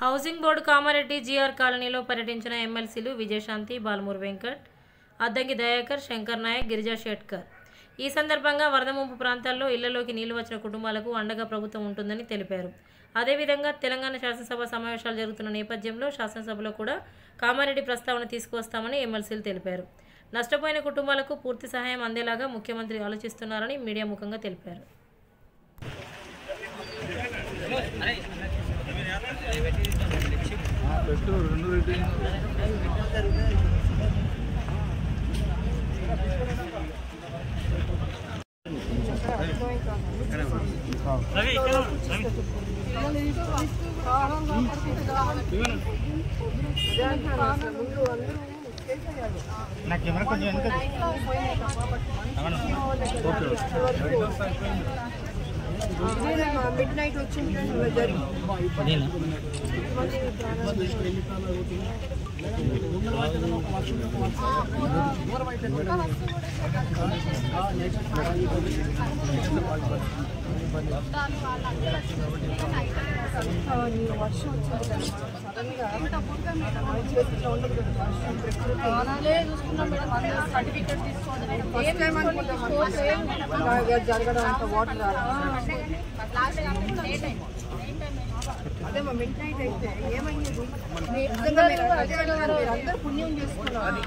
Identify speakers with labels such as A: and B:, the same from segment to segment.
A: Housing board Kamareddy GR కాలనీలో పర్యటించిన ఎమ్మెల్సీలు విజయశాంతి, బాలమూరు వెంకట్, అద్దంకి దయాకర్, శంకర్ నాయక్, గిరిజా షెట్కర్. ఈ సందర్భంగా వరద ముంపు ప్రాంతాల్లో ఇళ్లలోకి నీళ్లు వచ్చిన కుటుంబాలకు అండగా ప్రభుత్వం ఉంటుందని తెలిపారు. అదేవిధంగా తెలంగాణ శాసనసభ సమావేశాలు జరుగుతున్న నేపథ్యంలో శాసనసభలో కూడా కామారెడ్డి ప్రస్తావన తీసుకువస్తామని ఎమ్మెల్సీలు తెలిపారు. నష్టపోయిన కుటుంబాలకు పూర్తి సహాయం అందేలాగా ముఖ్యమంత్రి ఆలోచిస్తున్నారని మీడియా ముఖంగా తెలిపారు.
B: నా కెమెరా కొంచెం
C: మిడ్ నైట్ వచ్చింది వర్షం వచ్చింది సడన్గా చేతిలో ఉండదు సర్టిఫికెట్ జరగడం అంత వాటర్ అదే మా మిడ్ నైట్ అయితే ఏమయ్యేది అందరూ పుణ్యం చేసుకున్నారు.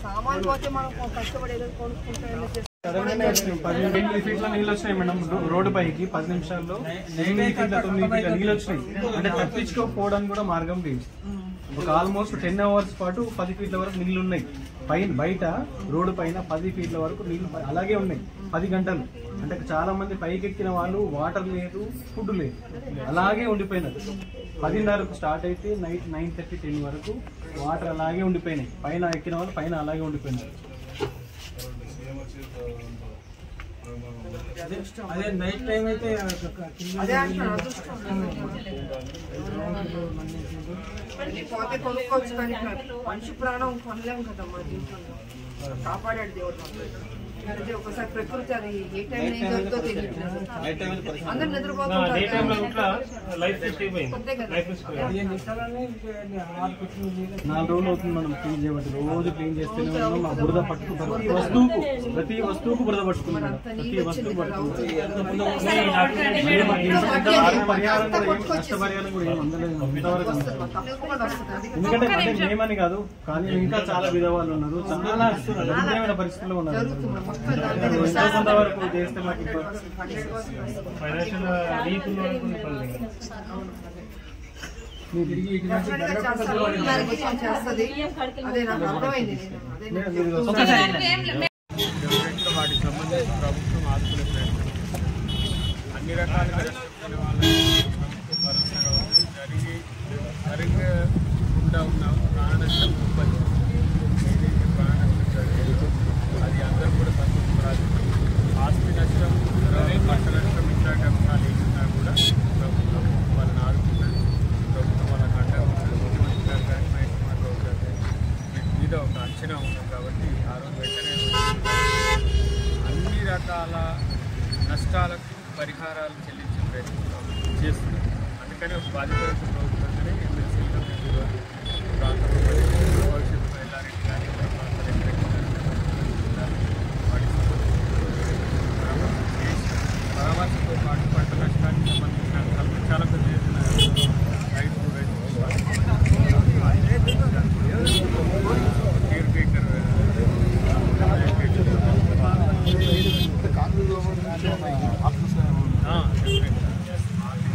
C: సామాన్లు పోతే మనం కష్టపడి ఏదో కొనుక్కుంటే
B: 8 ఫీట్ల నీళ్ళు వచ్చినాయి మేడం. రోడ్డు పైకి 10 నిమిషాల్లో 8 ఫీట్ల 9 ఫీట్ల నీళ్ళు వచ్చినాయి. అంటే తప్పించుకోకపోవడానికి కూడా మార్గం లేదు. ఒక ఆల్మోస్ట్ 10 అవర్స్ పాటు 10 ఫీట్ల వరకు నీళ్లు ఉన్నాయి. బయట రోడ్డు పైన 10 ఫీట్ల వరకు నీళ్లు అలాగే ఉన్నాయి 10 గంటలు. అంటే చాలా మంది పైకి ఎక్కిన వాళ్ళు వాటర్ లేదు, ఫుడ్ లేదు, అలాగే ఉండిపోయినారు. 10:30కు స్టార్ట్ అయితే నైట్ 9:30, 10 వరకు వాటర్ అలాగే ఉండిపోయినాయి. పైన ఎక్కిన వాళ్ళు పైన అలాగే ఉండిపోయినారు. అదే నైట్ టైం అయితే
C: కొనుక్కోవచ్చు కానీ మనిషి ప్రాణం కొనలేము కదా మా దీంట్లో. కాపాడాడు దేవుడు. ఒకసారి ప్రకృతి అది ఏ టైం జరుగుతుందో తెలియట్లేదు. అందరు నిద్రపోతుంటారు.
B: 4 రోజులు అవుతుంది మనం క్లీన్ చేయబట్టి. రోజు క్లీన్ చేస్తేనే ఉన్నాం. మా బురద పట్టుకుంటారు. ప్రతి వస్తువుకు బురద పట్టుకుంటున్నాం. ప్రతి వస్తువు పట్టుకుంటాం. పరిహారం కూడా నష్టపరిహారం కూడా ఏం అందలేదు ఇంతవరకు. ఎందుకంటే అంటే మేమని కాదు, కానీ ఇంకా చాలా విధవాళ్ళు ఉన్నారు. చాలా విధమైన పరిస్థితుల్లో ఉన్నారు. కొంతవరకు చేస్తే మాకు
D: వాటికి సంబంధించి ప్రభుత్వం ఆదుకునే ప్రయత్నం అన్ని రకాలుగా జరిగి జరగకుండా ఉన్న ప్రాణ నష్టం ఏదైతే ప్రాణ నష్టం జరిగిందో అది అందరూ కూడా సంతోషపడాలి. ఆస్తి నష్టం, పంట నష్టం ఇట్లాంటి అంశాలు ఏమున్నా కూడా ప్రభుత్వం వాళ్ళని ఆదుకుంటుంది. ప్రభుత్వం వాళ్ళకి అండగా ఉంటుంది. ముఖ్యమంత్రి గారు కానీ మహేష్ కుమార్ రావు గారు కానీ వీటి మీద ఒక అంచనా ఉన్నాం కాబట్టి ఆ రోజు వెంటనే అన్ని రకాల నష్టాలకు పరిహారాలు చెల్లించే ప్రయత్నం చేస్తున్నాం. అందుకని ఒక బాధ్యత ప్రభుత్వంగానే ఎమ్మెల్సీలుగా మేము ఈరోజు ప్రాంతంలో భవిష్యత్తులో ఎల్లారెడ్డి కానీ పరామర్శతో పాటు పంట నష్టానికి సంబంధించిన కల్పించాలకు చేసిన రైతు ఆర్థిక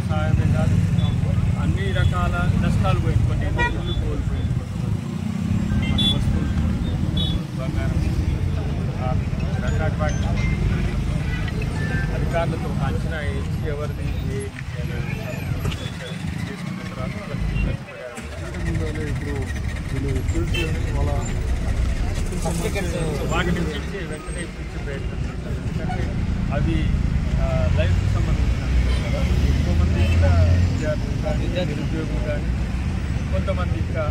D: సహాయమే కాదు, అన్ని రకాల నష్టాలు పోయింది. కొన్ని ఇల్లు కోల్పోయింది, మన వస్తువులు, బంగారం, రకరకాల వాటి అధికారులతో అంచనా వేసి ఎవరిది చేసుకున్న తర్వాత వాటిని పిలిచి వెంటనే పిలిచి ప్రయత్నం చేస్తారు. ఎందుకంటే అవి లైఫ్కి సంబంధించిన ఎక్కువ మంది ఇంకా విద్యార్థులు కానీ నిరుద్యోగులు కానీ కొంతమంది ఇంకా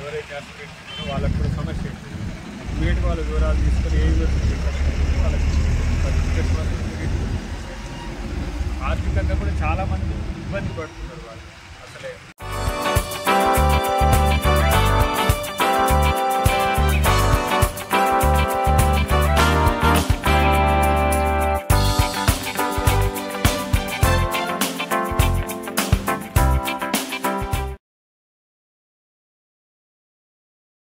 D: ఎవరైతే ఆస్పిరెంట్స్ ఉన్నారో వాళ్ళకు కూడా సమస్య ఉంటుంది. మేటి వాళ్ళ వివరాలు తీసుకొని ఏ యూనివర్సిటీ వాళ్ళకి ఆర్థికంగా కూడా చాలామంది ఇబ్బంది పడుతున్నారు.